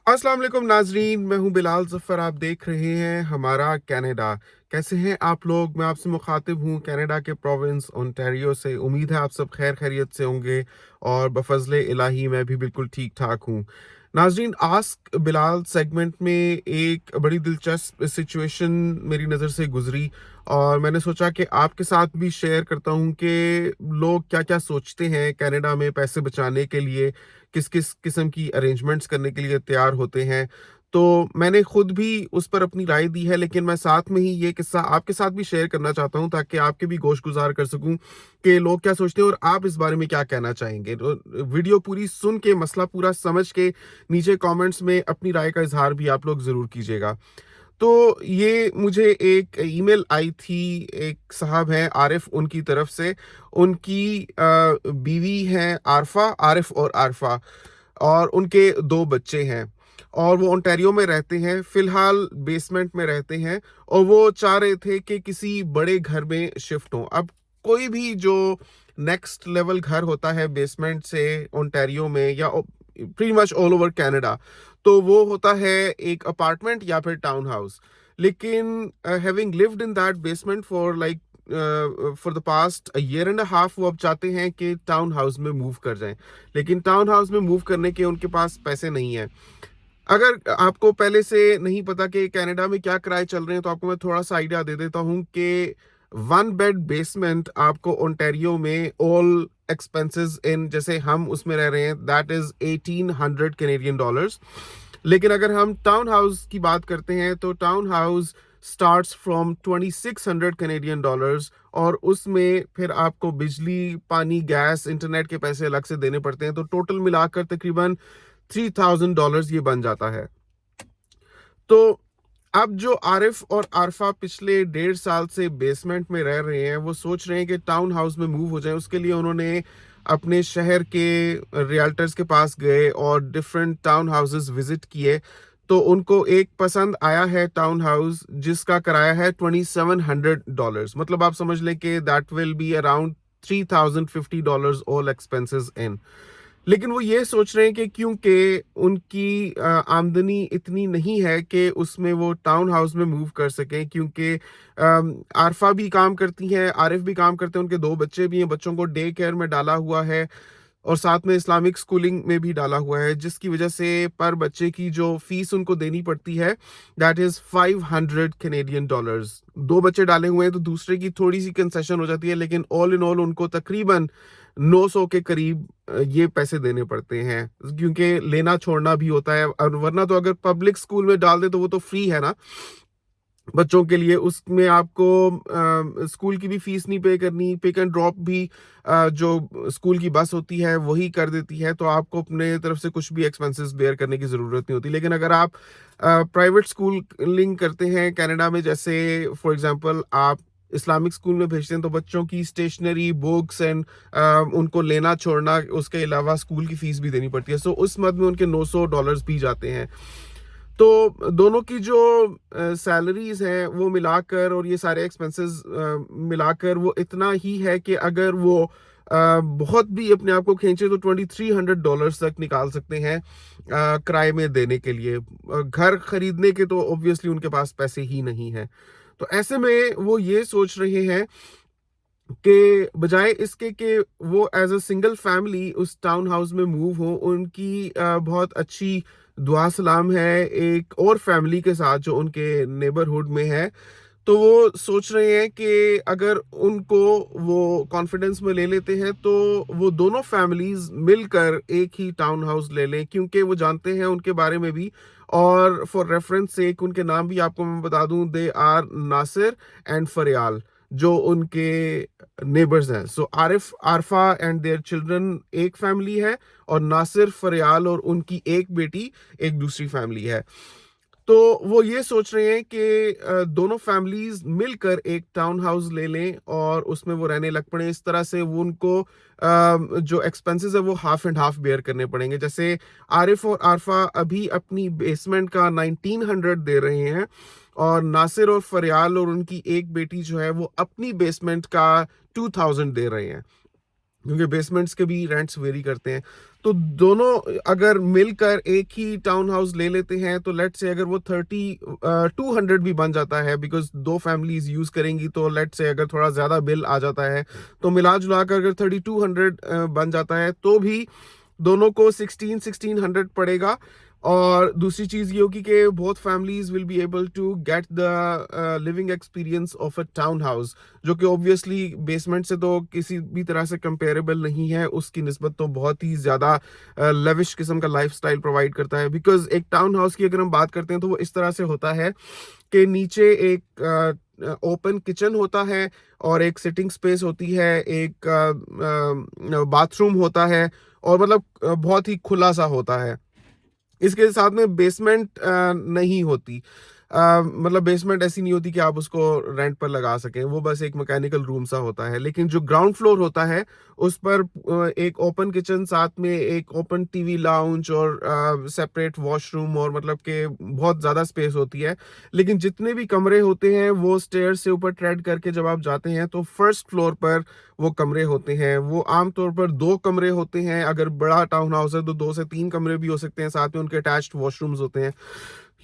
अस्सलाम वालेकुम नाजरीन, मैं हूं बिलाल ज़फ़र। आप देख रहे हैं हमारा कनाडा। कैसे हैं आप लोग? मैं आपसे मुखातिब हूं कनाडा के प्रोविंस ओंटारियो से। उम्मीद है आप सब खैर खैरियत से होंगे और बफज़ले इलाही मैं भी बिल्कुल ठीक ठाक हूं। नाजरीन, आस्क बिलाल सेगमेंट में एक बड़ी दिलचस्प सिचुएशन मेरी नज़र से गुजरी और मैंने सोचा कि आपके साथ भी शेयर करता हूं कि लोग क्या क्या सोचते हैं कनाडा में पैसे बचाने के लिए, किस किस किस्म की अरेंजमेंट्स करने के लिए तैयार होते हैं। तो मैंने खुद भी उस पर अपनी राय दी है, लेकिन मैं साथ में ही ये किस्सा आपके साथ भी शेयर करना चाहता हूँ ताकि आपके भी गोश गुजार कर सकूं कि लोग क्या सोचते हैं और आप इस बारे में क्या कहना चाहेंगे। तो वीडियो पूरी सुन के, मसला पूरा समझ के, नीचे कमेंट्स में अपनी राय का इजहार भी आप लोग जरूर कीजिएगा। तो ये मुझे एक ईमेल आई थी, एक साहब हैं आरिफ, उनकी तरफ से। उनकी बीवी हैं आरफा, आरिफ और आरफा, और उनके दो बच्चे हैं और वो ओंटारियो में रहते हैं, फिलहाल बेसमेंट में रहते हैं। और वो चाह रहे थे कि किसी बड़े घर में शिफ्ट हो। अब कोई भी जो नेक्स्ट लेवल घर होता है बेसमेंट से ओंटारियो में या pretty much all over Canada, तो वो होता है एक अपार्टमेंट या फिर टाउन हाउस। लेकिन having lived in that basement for like for the past a year and a half, वो अब चाहते हैं कि टाउन हाउस में मूव कर जाएं। लेकिन टाउन हाउस में मूव करने के उनके पास पैसे नहीं है। अगर आपको पहले से नहीं पता कि कनाडा में क्या किराए चल रहे हैं, तो आपको मैं थोड़ा सा आइडिया दे देता हूं कि वन बेड बेसमेंट आपको ओंटारियो में ऑल एक्सपेंसेस इन, जैसे हम उसमें रह रहे हैं, दैट इज 1800 कैनेडियन डॉलर्स। लेकिन अगर हम टाउन हाउस की बात करते हैं तो town house starts from 2600 Canadian dollars, और उसमें फिर आपको बिजली, पानी, गैस, इंटरनेट के पैसे अलग से देने पड़ते हैं। तो टोटल मिलाकर तकरीबन $3000 ये बन जाता है। तो अब जो आरिफ और आरफा पिछले 1.5 साल से बेसमेंट में रह रहे हैं, वो सोच रहे हैं कि टाउन हाउस में मूव हो जाए। उसके लिए उन्होंने अपने शहर के रियल्टर्स के पास गए और डिफरेंट टाउन हाउसेस विजिट किए। तो उनको एक पसंद आया है टाउन हाउस, जिसका किराया है $2700। मतलब आप समझ लें कि that will be around $3050 all expenses in. लेकिन वो ये सोच रहे हैं कि क्योंकि उनकी आमदनी इतनी नहीं है कि उसमें वो टाउन हाउस में मूव कर सकें, क्योंकि आरफा भी काम करती हैं, आरिफ भी काम करते हैं, उनके दो बच्चे भी हैं, बच्चों को डे केयर में डाला हुआ है और साथ में इस्लामिक स्कूलिंग में भी डाला हुआ है, जिसकी वजह से पर बच्चे की जो फीस उनको देनी पड़ती है, दैट इज 500 कैनेडियन डॉलर्स। दो बच्चे डाले हुए हैं तो दूसरे की थोड़ी सी कंसेशन हो जाती है, लेकिन ऑल इन ऑल उनको तकरीबन 900 के करीब ये पैसे देने पड़ते हैं, क्योंकि लेना छोड़ना भी होता है। और वरना तो अगर पब्लिक स्कूल में डाल दे तो वो तो फ्री है ना बच्चों के लिए, उसमें आपको स्कूल की भी फीस नहीं पे करनी, पिक एंड ड्रॉप भी जो स्कूल की बस होती है वही कर देती है, तो आपको अपने तरफ से कुछ भी एक्सपेंसेस बेयर करने की ज़रूरत नहीं होती। लेकिन अगर आप प्राइवेट स्कूलिंग करते हैं कनाडा में, जैसे फॉर एग्जांपल आप इस्लामिक स्कूल में भेजते हैं, तो बच्चों की स्टेशनरी, बुक्स एंड उनको लेना छोड़ना, उसके अलावा स्कूल की फीस भी देनी पड़ती है। सो उस मद में उनके $900 भी जाते हैं। तो दोनों की जो सैलरीज हैं वो मिलाकर और ये सारे एक्सपेंसेस मिलाकर वो इतना ही है कि अगर वो बहुत भी अपने आप को खींचे तो $2300 तक निकाल सकते हैं किराए में देने के लिए। घर खरीदने के तो ऑब्वियसली उनके पास पैसे ही नहीं है। तो ऐसे में वो ये सोच रहे हैं कि बजाय इसके कि वो एज अ सिंगल फैमिली उस टाउन हाउस में मूव हो, उनकी बहुत अच्छी दुआ सलाम है एक और फैमिली के साथ जो उनके नेबरहुड में है। तो वो सोच रहे हैं कि अगर उनको वो कॉन्फिडेंस में ले लेते हैं तो वो दोनों फैमिलीज मिलकर एक ही टाउन हाउस ले लें, क्योंकि वो जानते हैं उनके बारे में भी। और फॉर रेफरेंस से एक उनके नाम भी आपको मैं बता दूं, they are Nasir and Faryal, जो उनके नेबर्स हैं। So Arif, Arfa and their children एक फैमिली है, और नासिर, फरियाल और उनकी एक बेटी एक दूसरी फैमिली है। तो वो ये सोच रहे हैं कि दोनों फैमिलीज मिलकर एक टाउन हाउस ले लें और उसमें वो रहने लग पड़े। इस तरह से वो उनको जो एक्सपेंसेस है वो हाफ एंड हाफ बेयर करने पड़ेंगे। जैसे आरिफ और आरफा अभी अपनी बेसमेंट का 1900 दे रहे हैं, और नासिर और फरियाल और उनकी एक बेटी जो है वो अपनी बेसमेंट का 2000 दे रहे हैं। क्योंकि बेसमेंट्स के भी रेंट्स वेरी करते हैं। तो दोनों अगर मिलकर एक ही टाउन हाउस ले लेते हैं तो लेट्स से अगर वो 200 भी बन जाता है, बिकॉज दो फैमिलीज यूज करेंगी, तो लेट्स से अगर थोड़ा ज्यादा बिल आ जाता है, तो मिला जुला कर अगर 3200 बन जाता है तो भी दोनों को 1600 पड़ेगा। और दूसरी चीज ये होगी कि both families will be able to get the living experience of a town house, जो कि ऑब्वियसली बेसमेंट से तो किसी भी तरह से कंपेरेबल नहीं है, उसकी निस्बत तो बहुत ही ज़्यादा लेविश किस्म का लाइफस्टाइल प्रोवाइड करता है। बिकॉज एक टाउन हाउस की अगर हम बात करते हैं तो वो इस तरह से होता है कि नीचे एक ओपन किचन होता है और एक सिटिंग स्पेस होती है, एक बाथरूम होता है, और मतलब बहुत ही खुला सा होता है। इसके साथ में बेसमेंट नहीं होती। मतलब बेसमेंट ऐसी नहीं होती कि आप उसको रेंट पर लगा सकें, वो बस एक मैकेनिकल रूम सा होता है। लेकिन जो ग्राउंड फ्लोर होता है उस पर एक ओपन किचन, साथ में एक ओपन टीवी लाउंज और सेपरेट वॉशरूम, और मतलब कि बहुत ज़्यादा स्पेस होती है। लेकिन जितने भी कमरे होते हैं वो स्टेयर से ऊपर ट्रेड करके जब आप जाते हैं तो फर्स्ट फ्लोर पर वो कमरे होते हैं। वो आमतौर पर दो कमरे होते हैं, अगर बड़ा टाउन हाउस है तो 2 से 3 कमरे भी हो सकते हैं, साथ में उनके अटैच्ड वॉशरूम्स होते हैं।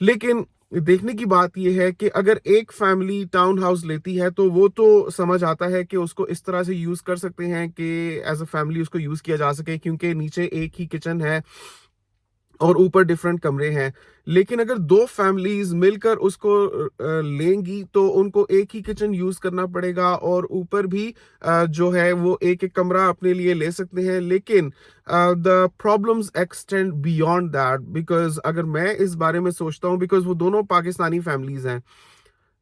लेकिन देखने की बात यह है कि अगर एक फैमिली टाउन हाउस लेती है तो वो तो समझ आता है कि उसको इस तरह से यूज कर सकते हैं कि एज अ फैमिली उसको यूज किया जा सके, क्योंकि नीचे एक ही किचन है और ऊपर डिफरेंट कमरे हैं। लेकिन अगर दो फैमिलीज मिलकर उसको लेंगी तो उनको एक ही किचन यूज करना पड़ेगा, और ऊपर भी जो है वो एक एक कमरा अपने लिए ले सकते हैं। लेकिन the problems extend beyond that, because अगर मैं इस बारे में सोचता हूँ, बिकॉज वो दोनों पाकिस्तानी फैमिलीज हैं।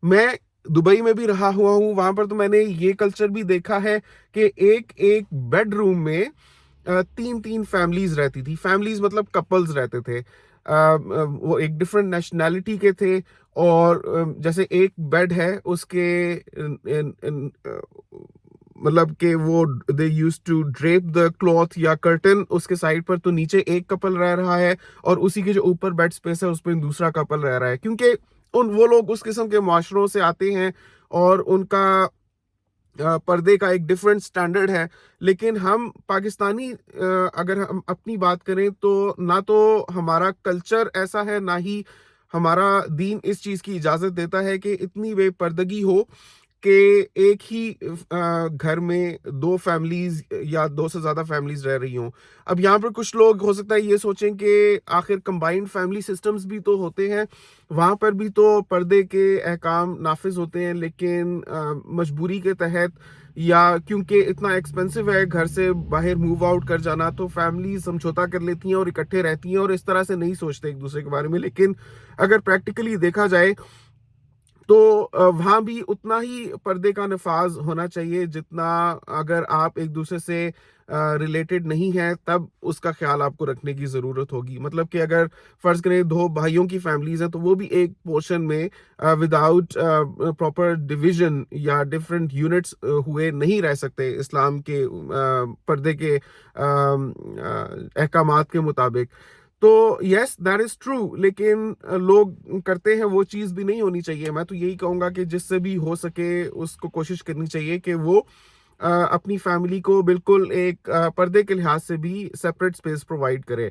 मैं दुबई में भी रहा हुआ हूँ, वहां पर तो मैंने ये कल्चर भी देखा है कि एक एक बेडरूम में 3 3 फैमिलीज रहती थी। फैमिलीज मतलब कपल्स रहते थे। वो एक डिफरेंट नेशनैलिटी के थे। और जैसे एक बेड है उसके मतलब कि वो they use to drape the cloth या कर्टन उसके साइड पर, तो नीचे एक कपल रह रहा है और उसी के जो ऊपर बेड स्पेस है उस पर दूसरा कपल रह रहा है, क्योंकि उन वो लोग उस किस्म के माशरों से आते हैं और उनका पर्दे का एक डिफरेंट स्टैंडर्ड है। लेकिन हम पाकिस्तानी अगर हम अपनी बात करें तो ना तो हमारा कल्चर ऐसा है, ना ही हमारा दीन इस चीज़ की इजाज़त देता है कि इतनी बेपर्दगी हो कि एक ही घर में दो फैमिलीज या दो से ज़्यादा फैमिलीज रह रही हों। अब यहाँ पर कुछ लोग हो सकता है ये सोचें कि आखिर कंबाइंड फैमिली सिस्टम्स भी तो होते हैं, वहाँ पर भी तो पर्दे के अहकाम नाफिज होते हैं। लेकिन मजबूरी के तहत या क्योंकि इतना एक्सपेंसिव है घर से बाहर मूव आउट कर जाना, तो फैमिली समझौता कर लेती हैं और इकट्ठे रहती हैं और इस तरह से नहीं सोचते एक दूसरे के बारे में। लेकिन अगर प्रैक्टिकली देखा जाए तो वहाँ भी उतना ही पर्दे का नफाज होना चाहिए जितना अगर आप एक दूसरे से रिलेटेड नहीं है तब उसका ख्याल आपको रखने की ज़रूरत होगी। मतलब कि अगर फ़र्ज़ करें दो भाइयों की फैमिलीज़ हैं तो वो भी एक पोर्शन में विदाउट प्रॉपर डिवीजन या डिफरेंट यूनिट्स हुए नहीं रह सकते इस्लाम के पर्दे के अहकामात के मुताबिक। तो यस दैट इज ट्रू, लेकिन लोग करते हैं, वो चीज़ भी नहीं होनी चाहिए। मैं तो यही कहूँगा कि जिससे भी हो सके उसको कोशिश करनी चाहिए कि वो अपनी फैमिली को बिल्कुल एक पर्दे के लिहाज से भी सेपरेट स्पेस प्रोवाइड करे।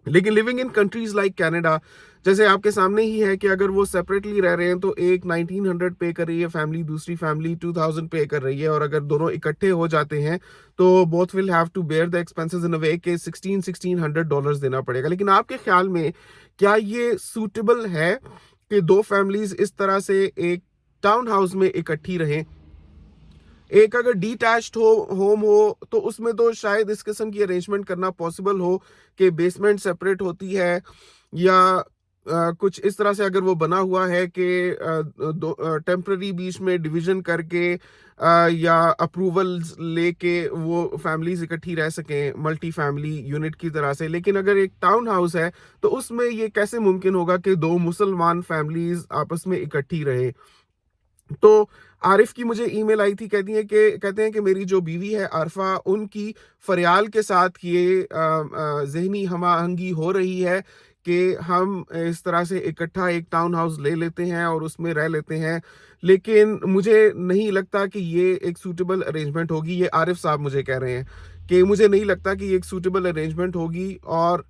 लेकिन living in countries like Canada, जैसे आपके सामने ही है कि अगर वो सेपरेटली रह रहे हैं तो एक 1900 पे कर रही है फैमिली, दूसरी फैमिली 2000 पे कर रही है, और अगर दोनों इकट्ठे हो जाते हैं तो both will have to bear the expenses in a way के 1600 देना पड़ेगा। लेकिन आपके ख्याल में क्या ये सूटेबल है कि दो फैमिलीज इस तरह से एक टाउन हाउस में इकट्ठी रहें? एक अगर डिटैच्ड हो होम हो तो उसमें तो शायद इस किस्म की अरेंजमेंट करना पॉसिबल हो कि बेसमेंट सेपरेट होती है, या कुछ इस तरह से अगर वो बना हुआ है कि दो टेम्पररी बीच में डिवीजन करके या अप्रूवल्स लेके वो फैमिलीज इकट्ठी रह सकें मल्टी फैमिली यूनिट की तरह से। लेकिन अगर एक टाउन हाउस है तो उसमें ये कैसे मुमकिन होगा कि दो मुसलमान फैमिलीज आपस में इकट्ठी रहे? तो आरिफ की मुझे ईमेल आई थी, कहते हैं कि मेरी जो बीवी है आरफा, उनकी फरियाल के साथ ये जहनी हम आहंगी हो रही है कि हम इस तरह से इकट्ठा एक टाउन हाउस ले लेते हैं और उसमें रह लेते हैं, लेकिन मुझे नहीं लगता कि ये एक सूटेबल अरेंजमेंट होगी। ये आरिफ साहब मुझे कह रहे हैं कि मुझे नहीं लगता कि ये एक सूटेबल अरेंजमेंट होगी, और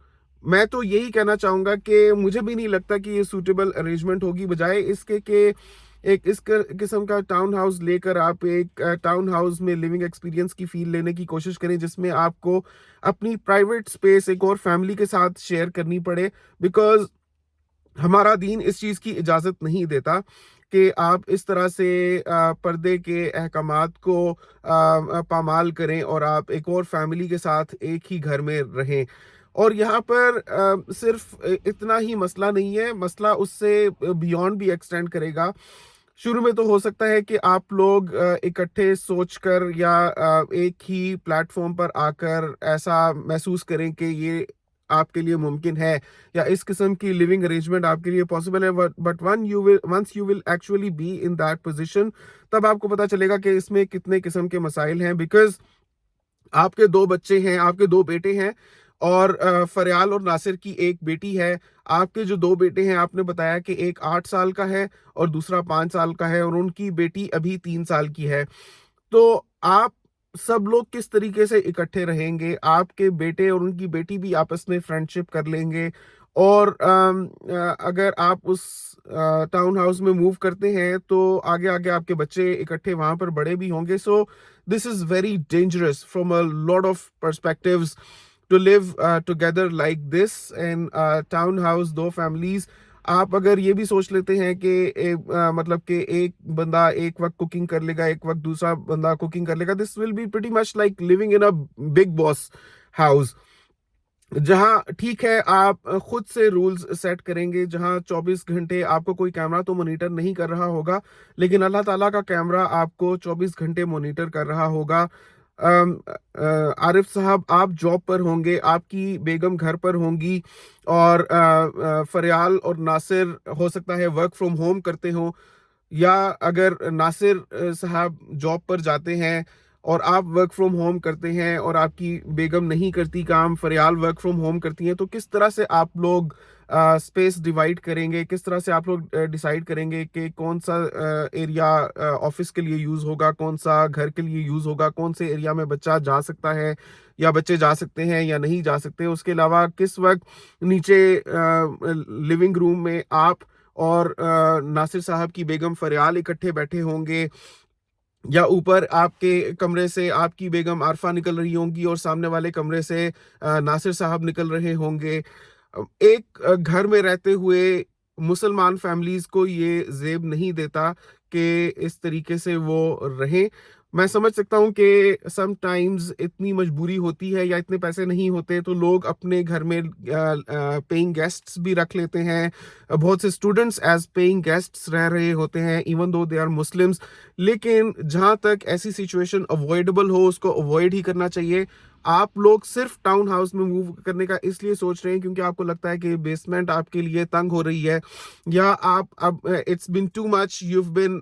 मैं तो यही कहना चाहूँगा कि मुझे भी नहीं लगता कि ये सूटेबल अरेंजमेंट होगी। बजाय इसके कि एक इस किस्म का टाउन हाउस लेकर आप एक टाउन हाउस में लिविंग एक्सपीरियंस की फील लेने की कोशिश करें, जिसमें आपको अपनी प्राइवेट स्पेस एक और फैमिली के साथ शेयर करनी पड़े, बिकॉज हमारा दीन इस चीज़ की इजाज़त नहीं देता कि आप इस तरह से पर्दे के अहकामात को पामाल करें और आप एक और फैमिली के साथ एक ही घर में रहें। और यहाँ पर सिर्फ इतना ही मसला नहीं है, मसला उससे बियॉन्ड भी एक्सटेंड करेगा। शुरू में तो हो सकता है कि आप लोग इकट्ठे सोचकर या एक ही प्लेटफॉर्म पर आकर ऐसा महसूस करें कि ये आपके लिए मुमकिन है या इस किस्म की लिविंग अरेंजमेंट आपके लिए पॉसिबल है, but once you will actually be in that position, तब आपको पता चलेगा कि इसमें कितने किस्म के मसाइल हैं। बिकॉज आपके दो बच्चे हैं, आपके दो बेटे हैं, और फरयाल और नासिर की एक बेटी है। आपके जो दो बेटे हैं, आपने बताया कि एक 8 साल का है और दूसरा 5 साल का है, और उनकी बेटी अभी 3 साल की है। तो आप सब लोग किस तरीके से इकट्ठे रहेंगे? आपके बेटे और उनकी बेटी भी आपस में फ्रेंडशिप कर लेंगे, और अगर आप उस टाउन हाउस में मूव करते हैं तो आगे आगे आपके बच्चे इकट्ठे वहां पर बड़े भी होंगे। So this is very dangerous from a lot of perspectives to live together like this in town house, दो फैमिलीज। आप अगर ये भी सोच लेते हैं कि मतलब कि एक बंदा एक वक्त कुकिंग कर लेगा, एक वक्त दूसरा बंदा कुकिंग कर लेगा, this will be pretty much like living in a big boss house, जहां ठीक है आप खुद से रूल्स सेट करेंगे, जहां 24 घंटे आपको कोई कैमरा तो मॉनिटर नहीं कर रहा होगा, लेकिन अल्लाह ताला का कैमरा आपको 24 घंटे मॉनिटर कर रहा होगा। आरिफ साहब, आप जॉब पर होंगे, आपकी बेगम घर पर होंगी, और फरयाल और नासिर हो सकता है वर्क फ्रॉम होम करते हो, या अगर नासिर साहब जॉब पर जाते हैं और आप वर्क फ्रॉम होम करते हैं, और आपकी बेगम नहीं करती काम, फरियाल वर्क फ्रॉम होम करती हैं, तो किस तरह से आप लोग स्पेस डिवाइड करेंगे? किस तरह से आप लोग डिसाइड करेंगे कि कौन सा एरिया ऑफिस के लिए यूज़ होगा, कौन सा घर के लिए यूज़ होगा, कौन से एरिया में बच्चा जा सकता है या बच्चे जा सकते हैं या नहीं जा सकते? उसके अलावा किस वक्त नीचे लिविंग रूम में आप और नासिर साहब की बेगम फरियाल इकट्ठे बैठे होंगे, या ऊपर आपके कमरे से आपकी बेगम आरफा निकल रही होंगी और सामने वाले कमरे से नासिर साहब निकल रहे होंगे? एक घर में रहते हुए मुसलमान फैमिलीज को ये जेब नहीं देता कि इस तरीके से वो रहें। मैं समझ सकता हूँ कि सम टाइम्स इतनी मजबूरी होती है या इतने पैसे नहीं होते तो लोग अपने घर में पेइंग गेस्ट्स भी रख लेते हैं। बहुत से स्टूडेंट्स एज पेइंग गेस्ट्स रह रहे होते हैं even though they are Muslims. लेकिन जहाँ तक ऐसी सिचुएशन अवॉइडेबल हो उसको अवॉइड ही करना चाहिए। आप लोग सिर्फ टाउन हाउस में मूव करने का इसलिए सोच रहे हैं क्योंकि आपको लगता है कि बेसमेंट आपके लिए तंग हो रही है, या आप अब it's been too much, you have been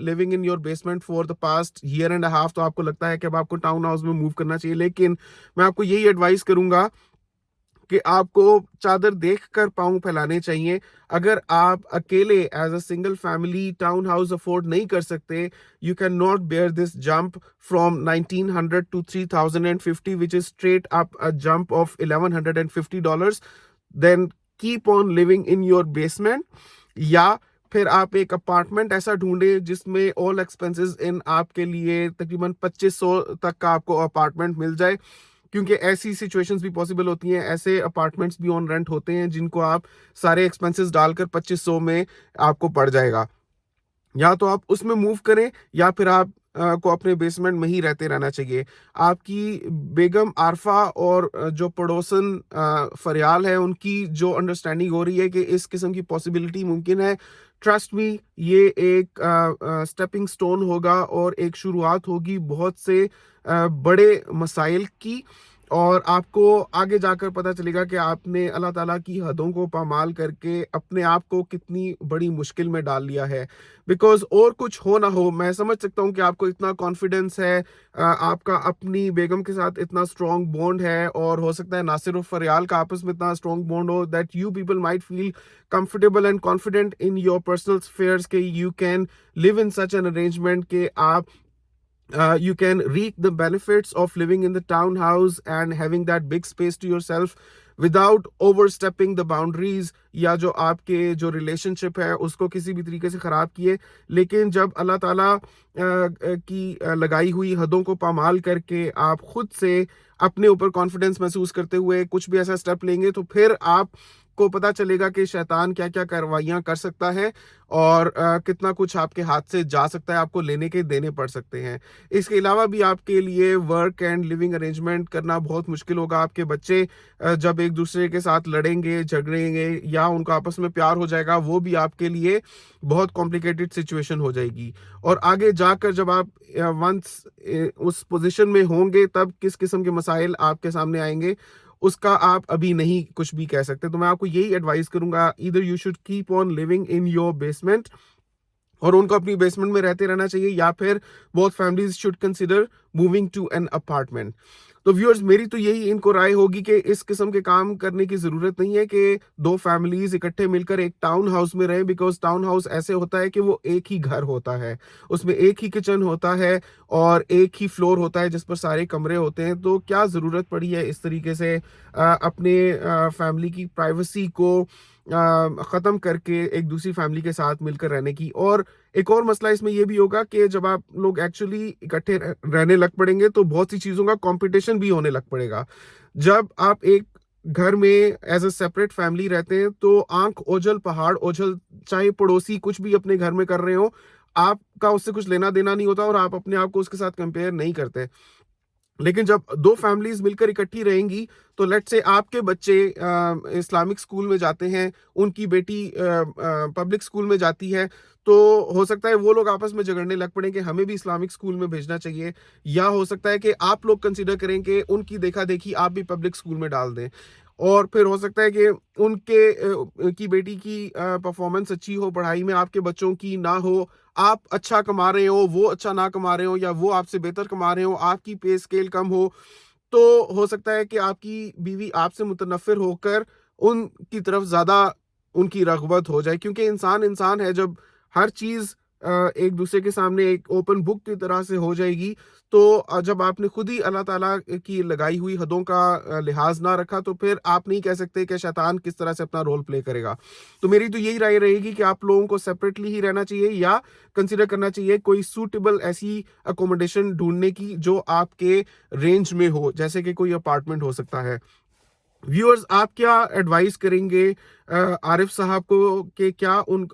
living in your basement for the past year and half, तो आपको लगता है कि अब आपको टाउन हाउस में मूव करना चाहिए। लेकिन मैं आपको यही एडवाइस करूंगा कि आपको चादर देखकर पाँव फैलाने चाहिए। अगर आप अकेले as a single family town house afford नहीं कर सकते, you can not bear this jump from 1900 to 3050, which is straight up a jump of $1150, then keep on living in your basement। या फिर आप एक अपार्टमेंट ऐसा ढूंढे जिसमें ऑल एक्सपेंसेस इन आपके लिए तकरीबन 2500 तक का आपको अपार्टमेंट मिल जाए, क्योंकि ऐसी सिचुएशंस भी पॉसिबल होती हैं। ऐसे अपार्टमेंट्स भी ऑन रेंट होते हैं जिनको आप सारे एक्सपेंसेस डालकर 2500 में आपको पड़ जाएगा। या तो आप उसमें मूव करें या फिर आप को अपने बेसमेंट में ही रहते रहना चाहिए। आपकी बेगम आरफा और जो पड़ोसन फरियाल है उनकी जो अंडरस्टैंडिंग हो रही है कि इस किस्म की पॉसिबिलिटी मुमकिन है, ट्रस्ट मी, ये एक स्टेपिंग स्टोन होगा और एक शुरुआत होगी बहुत से बड़े मसाइल की। और आपको आगे जाकर पता चलेगा कि आपने अल्लाह ताला की हदों को पामाल करके अपने आप को कितनी बड़ी मुश्किल में डाल लिया है। बिकॉज़ और कुछ हो ना हो, मैं समझ सकता हूँ कि आपको इतना कॉन्फिडेंस है, आपका अपनी बेगम के साथ इतना स्ट्रॉन्ग बॉन्ड है, और हो सकता है नासिर और फरियाल का आपस में इतना स्ट्रॉन्ग बॉन्ड हो that you people might feel comfortable and confident in your personal spheres के you can live in such an arrangement के आप you can reap the benefits of living in the townhouse and having that big space to yourself without overstepping the boundaries, या जो आपके जो relationship है उसको किसी भी तरीके से ख़राब किए। लेकिन जब अल्लाह ताला की लगाई हुई हदों को पामाल करके आप खुद से अपने ऊपर कॉन्फिडेंस महसूस करते हुए कुछ भी ऐसा स्टेप लेंगे, तो फिर आप को पता चलेगा कि शैतान क्या क्या कार्रवाइयाँ कर सकता है, और कितना कुछ आपके हाथ से जा सकता है, आपको लेने के देने पड़ सकते हैं। इसके अलावा भी आपके लिए वर्क एंड लिविंग अरेंजमेंट करना बहुत मुश्किल होगा। आपके बच्चे जब एक दूसरे के साथ लड़ेंगे, झगड़ेंगे, या उनका आपस में प्यार हो जाएगा, वो भी आपके लिए बहुत कॉम्प्लिकेटेड सिचुएशन हो जाएगी। और आगे जाकर जब आप वंस उस पोजीशन में होंगे, तब किस किस्म के मसाइल आपके सामने आएंगे, उसका आप अभी नहीं कुछ भी कह सकते। तो मैं आपको यही एडवाइस करूंगा, either you should keep on living in your basement, और उनको अपनी बेसमेंट में रहते रहना चाहिए, या फिर both families should consider moving to an apartment. तो व्यूअर्स, मेरी तो यही इनको राय होगी कि इस किस्म के काम करने की ज़रूरत नहीं है कि दो फैमिलीज इकट्ठे मिलकर एक टाउन हाउस में रहें, बिकॉज टाउन हाउस ऐसे होता है कि वो एक ही घर होता है, उसमें एक ही किचन होता है और एक ही फ्लोर होता है जिस पर सारे कमरे होते हैं। तो क्या ज़रूरत पड़ी है इस तरीके से अपने फैमिली की प्राइवेसी को ख़त्म करके एक दूसरी फैमिली के साथ मिलकर रहने की। और एक और मसला इसमें यह भी होगा कि जब आप लोग एक्चुअली इकट्ठे रहने लग पड़ेंगे, तो बहुत सी चीज़ों का कंपटीशन भी होने लग पड़ेगा। जब आप एक घर में एज अ सेपरेट फैमिली रहते हैं, तो आंख ओझल पहाड़ ओझल, चाहे पड़ोसी कुछ भी अपने घर में कर रहे हो, आपका उससे कुछ लेना देना नहीं होता, और आप अपने आप को उसके साथ कंपेयर नहीं करते। लेकिन जब दो फैमिलीज मिलकर इकट्ठी रहेंगी, तो लेट्स से आपके बच्चे इस्लामिक स्कूल में जाते हैं, उनकी बेटी पब्लिक स्कूल में जाती है, तो हो सकता है वो लोग आपस में झगड़ने लग पड़े कि हमें भी इस्लामिक स्कूल में भेजना चाहिए, या हो सकता है कि आप लोग कंसीडर करें कि उनकी देखा देखी आप भी पब्लिक स्कूल में डाल दें। और फिर हो सकता है कि उनके की बेटी की परफॉर्मेंस अच्छी हो पढ़ाई में, आपके बच्चों की ना हो, आप अच्छा कमा रहे हो, वो अच्छा ना कमा रहे हो, या वो आपसे बेहतर कमा रहे हो, आपकी पे स्केल कम हो, तो हो सकता है कि आपकी बीवी आपसे मुतनफ़िर होकर उनकी तरफ ज़्यादा उनकी रग़बत हो जाए। क्योंकि इंसान इंसान है, जब हर चीज़ एक दूसरे के सामने एक ओपन बुक की तरह से हो जाएगी, तो जब आपने खुद ही अल्लाह ताला की लगाई हुई हदों का लिहाज ना रखा, तो फिर आप नहीं कह सकते कि शैतान किस तरह से अपना रोल प्ले करेगा। तो मेरी तो यही राय रहेगी कि आप लोगों को सेपरेटली ही रहना चाहिए, या कंसिडर करना चाहिए कोई सूटेबल ऐसी अकोमोडेशन ढूंढने की जो आपके रेंज में हो, जैसे कि कोई अपार्टमेंट हो सकता है। व्यूअर्स, आप क्या एडवाइस करेंगे आरिफ साहब को, कि क्या उन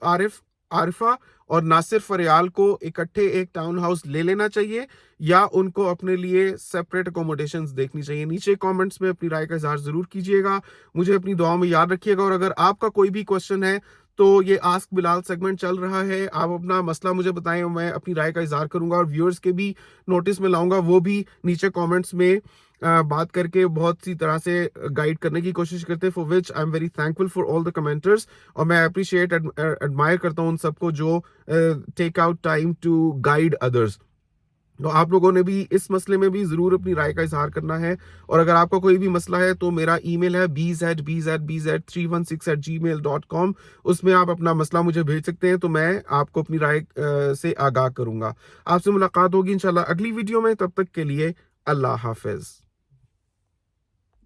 आरिफा और नासिर फरियाल को इकट्ठे एक टाउन हाउस ले लेना चाहिए, या उनको अपने लिए सेपरेट अकोमोडेशंस देखनी चाहिए? नीचे कमेंट्स में अपनी राय का इजहार जरूर कीजिएगा, मुझे अपनी दुआओं में याद रखिएगा। और अगर आपका कोई भी क्वेश्चन है, तो ये आस्क बिलाल सेगमेंट चल रहा है, आप अपना मसला मुझे बताएं, मैं अपनी राय का इजहार करूंगा, और व्यूअर्स के भी नोटिस में लाऊंगा, वो भी नीचे कमेंट्स में बात करके बहुत सी तरह से गाइड करने की कोशिश करते हैं, for which I am very thankful for all the commentators. और मैं अप्रिशिएट एडमायर करता हूँ उन सबको जो take out time to guide others. तो आप लोगों ने भी इस मसले में भी ज़रूर अपनी राय का इजहार करना है। और अगर आपका कोई भी मसला है, तो मेरा ईमेल है bzbz316@gmail.com, उसमें आप अपना मसला मुझे भेज सकते हैं, तो मैं आपको अपनी राय से आगाह करूंगा। आपसे मुलाकात होगी इंशाल्लाह अगली वीडियो में, तब तक के लिए अल्लाह हाफिज।